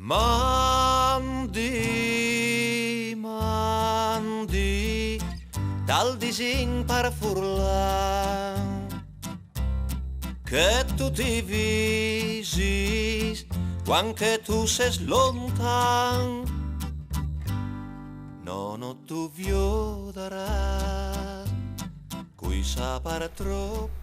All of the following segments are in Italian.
Mandi, mandi, dal disegno per furlan, che tu ti visi, quando tu sei lontan, non tu viodarás, cui sapere troppo.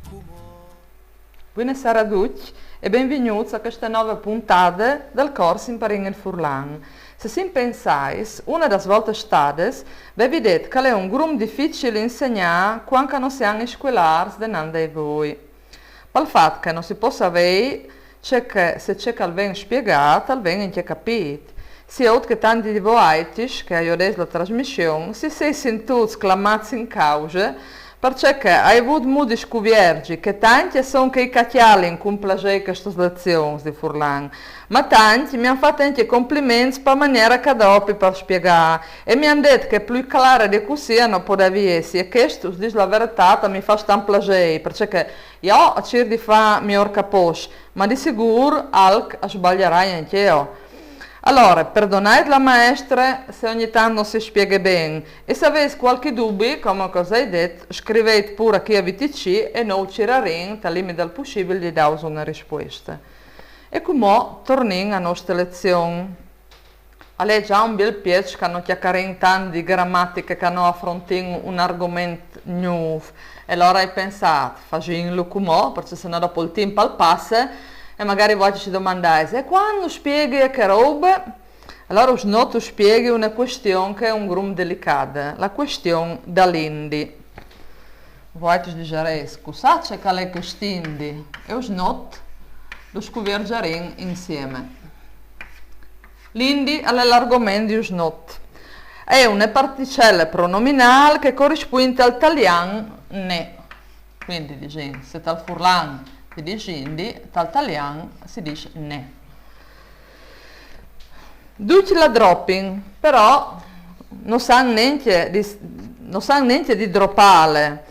Buonasera a tutti e benvenuti a questa nuova puntata del corso Imparare il Furlan. Se si pensais, una delle volte stades, vi vedete che è un gruppo difficile insegnare quando non si hanno scolari denande voi. Per il fatto che non si possa avere, c'è che se c'è che viene spiegato, viene anche capito. Si è che tanti di voi, che io adesso la trasmissione, si sono sentiti clamati in causa, perché hai avuto modo di scoprire che tanti sono che i cacciali con piacere queste lezioni di Furlan, ma tanti mi hanno fatto anche complimenti per maniera che dopo per spiegare e mi hanno detto che più chiaro di così non poteva essere e questo, dice la verità, mi fa tanto piacere perché io a cercare di fare miglior capisco, ma di sicuro alc sbaglierai anche io. Allora, perdonate la maestra se ogni tanto non si spiega bene e se avete qualche dubbio, come cosa hai detto, scrivete pure qui a VTC e noi cercheremo, al limite del possibile, di dare una risposta. E come torniamo alla nostra lezione. È già un bel piacere che non chiacchieriamo tanto di grammatica, che non affrontiamo un argomento nuovo. E allora hai pensato, facciamolo come, perché se no dopo il tempo passa, e magari voi ci domandate, e quando spieghi che roba? Allora io spieghi una questione che è un gruppo delicata, la questione dell'indi. Voi ci direte, scusate che è quest'indi? E io lo scopriremo insieme. L'indi è l'argomento di io. È una particella pronominale che corrisponde al italiano ne. Quindi diciamo, se tal furlan si dice indi, tal italiano si dice ne. Tutti la dropping, però non sanno niente di droppare.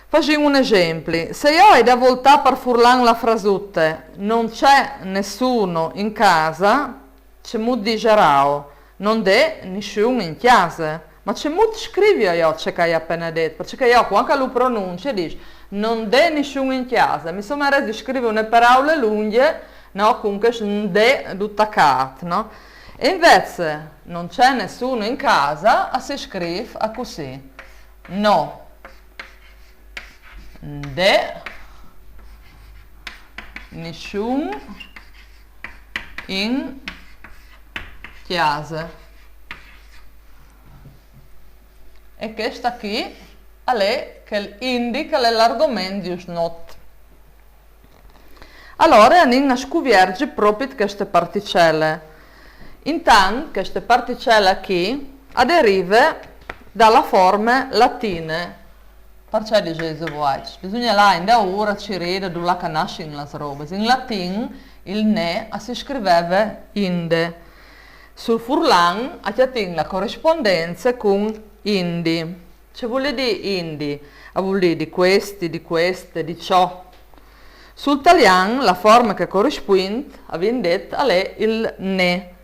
Facciamo un esempio. Se io ho da voltare per furlan la frasutta, non c'è nessuno in casa, c'è molto di gerao, non c'è nessuno in casa. Ma c'è molto scrivere io ciò che hai appena detto, perché io quando lo pronuncio dico non c'è nessuno in casa, mi sono resa di scrivere una parola lunga, no, comunque non c'è tutta carta, no? E invece non c'è nessuno in casa, si scrive così, no, c'è nessuno in casa. E questa qui è che indica l'argomento di not. Allora andiamo a scoprire proprio queste particelle. Intanto queste particelle qui deriva dalla forma latina. Perché dice voi? Bisogna là in da ora ci ride dove la nascono le robe. In latino il ne si scriveva inde. Sul furlan abbiamo la corrispondenza con indi. Cioè vuol dire indi, vuol dire di questi, di queste, di ciò. Sul italiano la forma che corrisponde, abbiamo detto, è il ne.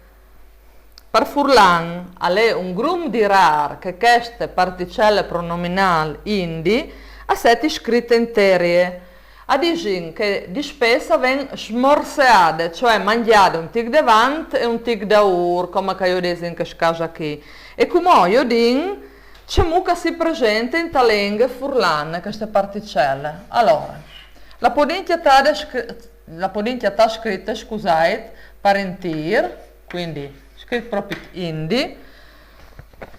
Per furlan è un gruppo di rar che queste particelle pronominali indi a sette scritte interie. A dire che di spesso vengono smorseate, cioè mangiate un tic davanti e un tic da come io dico in questo caso qui. E come io dico, c'è mucca si presente in talenghe furlan queste particelle. Allora, la podintiatà scritta, scusate, parentir, quindi scritto proprio indi,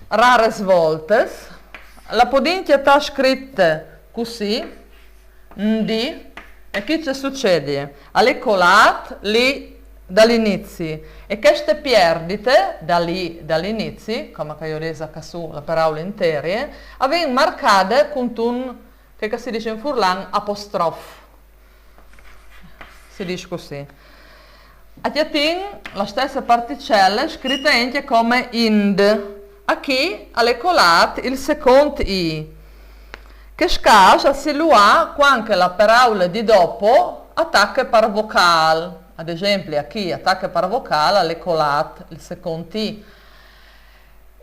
rare svolte, la podintiatà scritta così, ndi, e che ci succede? Alle colate lì dall'inizio e queste perdite dall'inizio, come che io ho reso su la parola intera, avevano marcate con un, che si dice in furlan, apostrofo. Si dice così. A Tiatin la stessa particella scritta anche come ind. A chi alle colate il secondo i. Che scasa si lo ha quando la parola di dopo attacca per vocale. ad esempio a chi attacca per vocale alle colat il secondo I.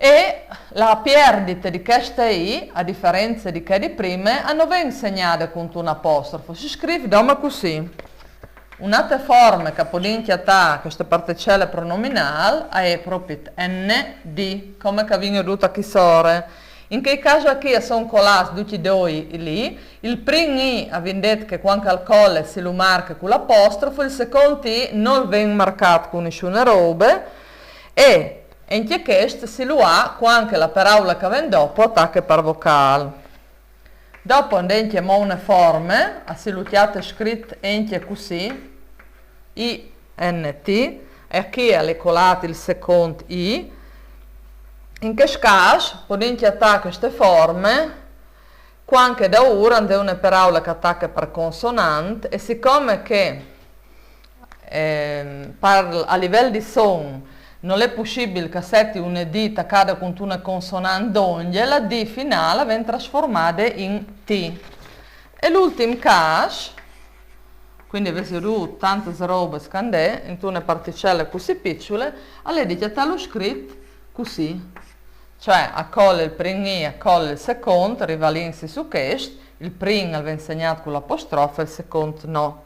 E la perdita di questa I, a differenza di che di prima, non viene segnata con un apostrofo, si scrive così. Un'altra forma che può indichiare questa particella pronominale è proprio ND, come che viene detto qui sopra. In che caso qui sono colati tutti e due lì, il primo I abbiamo detto che quando al colle si lo marca con l'apostrofo, il secondo I non viene marcato con nessuna roba e in che questo si lo ha quando la parola che viene dopo attacca per vocale. Dopo andiamo a una forma, a silutiate scritto anche così, INT, e qui è colato il secondo I. In questo caso, possiamo attaccare queste forme, quando da ora è una parola che attacca per consonante, e siccome che a livello di suono non è possibile che sia una D attaccata con una consonante d'ogni, la D finale viene trasformata in T. E l'ultimo caso, quindi avessi avuto tante robe scandè, in una particella così piccole, alle dichiata lo scritto così. Cioè, a colle il primo I, a colle il secondo, rivalensi su questo, il primo viene segnato con l'apostrofo, il secondo no.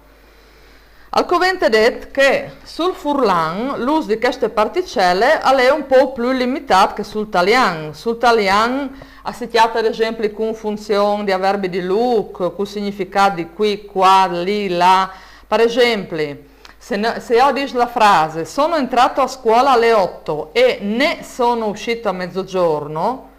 Al covente detto che sul furlan l'uso di queste particelle è un po' più limitato che sul italiano. Sul italiano associato ad esempio con funzioni di avverbi di look, con significati di qui, qua, lì, là. Per esempio, se io dico la frase sono entrato a scuola alle 8 e ne sono uscito a mezzogiorno,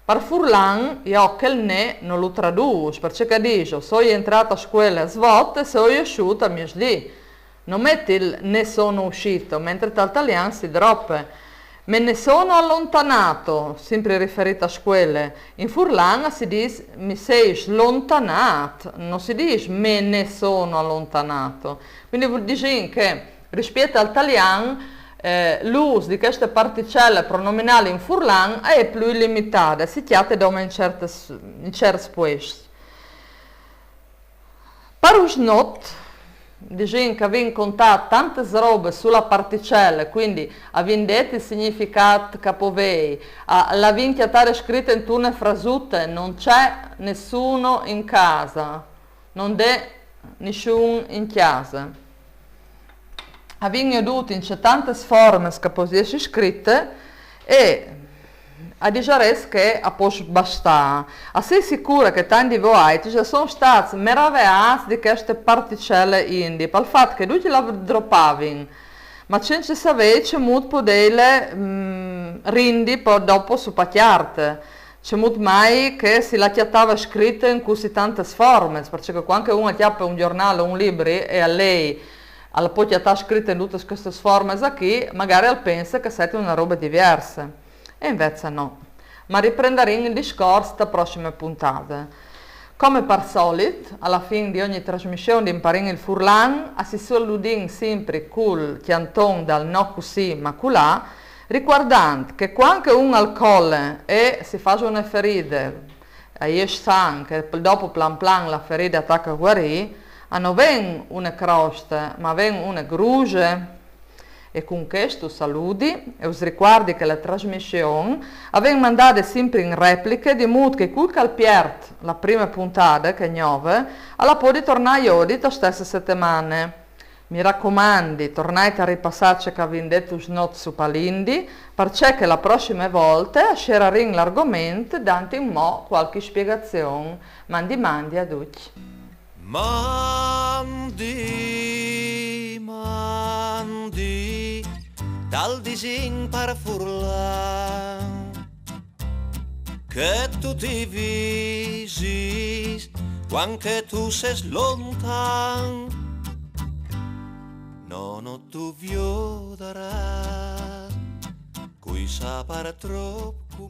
per furlan io che il ne non lo traduco, perché dico sono entrato a scuola a svolte e sono uscito a mezzodì. Non metti il ne sono uscito, mentre l'italiano si droppa. Me ne sono allontanato, sempre riferito a scuole. In furlan si dice mi sei slontanato, non si dice me ne sono allontanato. Quindi vuol dire che rispetto all'italiano l'uso di queste particelle pronominali in furlan è più limitato, si chiama in certi posti. Per usnot, diciamo che abbiamo contato tante robe sulla particella, quindi abbiamo detto il significato capovei, l'abbiamo chiamata scritta in una frasute, non c'è nessuno in casa, non c'è nessuno in casa. Abbiamo avuto in tante forme che possono essere scritte e a dire che a posso bastare. A sei sicura che tanti di voi ci sono stati meravigliati di queste particelle indie, per il fatto che tutti la droppavano, ma senza sapere che molto poteva rindi poi dopo su pacchiarte. C'è molto mai che si la chiattava scritta in così tante forme, perché quando uno chiappa un giornale o un libro e a lei alla poi chiattava scritta in tutte queste forme qui, magari pensa che sia una roba diversa. E invece no. Ma riprenderemo il discorso da prossime puntate. Come per solito, alla fine di ogni trasmissione di Imparare il Furlan, si salutiamo sempre col chianton dal no così ma colà, ricordando che quando un alcol e si fa una ferita, e sangue, che dopo plan plan la ferita attacca a guarire, non viene una crosta, ma viene una gruge. E con questo saluti e us ricordi che la trasmissione aveva mandato sempre in repliche di modo che quel calpiert la prima puntata che nuove alla può tornare oggi la stessa settimana. Mi raccomandi, tornate a ripassarci che avete detto snot su palindi perché la prossima volta scereremo l'argomento dando in mo qualche spiegazione. Mandi a tutti. Mandi dal disegno per furlan che tu ti visi quando tu sei lontano non tu viodarà qui sa per troppo